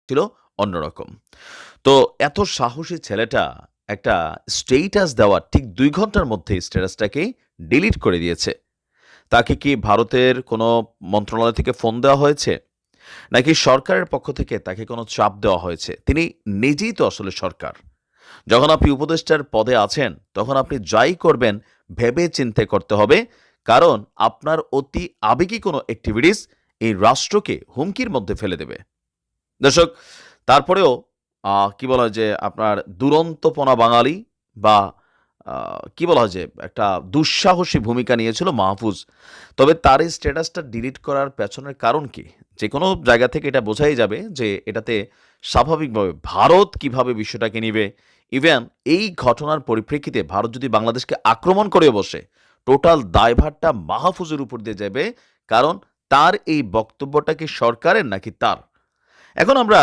ছিল অন্যরকম। তো এত সাহসী ছেলেটা একটা স্ট্যাটাস দেওয়ার ঠিক ২ ঘন্টার মধ্যে স্ট্যাটাসটাকে ডিলিট করে দিয়েছে। তাকে কি ভারতের কোনো মন্ত্রণালয় থেকে ফোন দেওয়া হয়েছে? নাকি সরকারের পক্ষ থেকে তাকে কোনো চাপ দেওয়া হয়েছে? তিনি নিজেই তো আসলে সরকার। যখন আপনি উপদেষ্টার পদে আছেন, তখন আপনি যাই করবেন ভেবে চিন্তে করতে হবে। কারণ আপনার অতি আবেগী কোনো এক্টিভিটিস এই রাষ্ট্রকে হুমকির মধ্যে ফেলে দেবে। দর্শক, তারপরেও কি বলা হয় যে আপনার দুরন্তপনা বাঙালি বা কি বলা হয় যে একটা দুঃসাহসী ভূমিকা নিয়েছিল মাহফুজ। তবে তার এই স্ট্যাটাসটা ডিলিট করার পেছনের কারণ কি? যেকোনো জায়গা থেকে এটা বোঝাই যাবে যে এটাতে স্বাভাবিকভাবে ভারত কিভাবে বিষয়টাকে নিবে। ইভেন এই ঘটনার পরিপ্রেক্ষিতে ভারত যদি বাংলাদেশকে আক্রমণ করে বসে, টোটাল দায়ভারটা মাহফুজের উপর দিয়ে যাবে। কারণ তার এই বক্তব্যটা কি সরকারের নাকি তার? এখন আমরা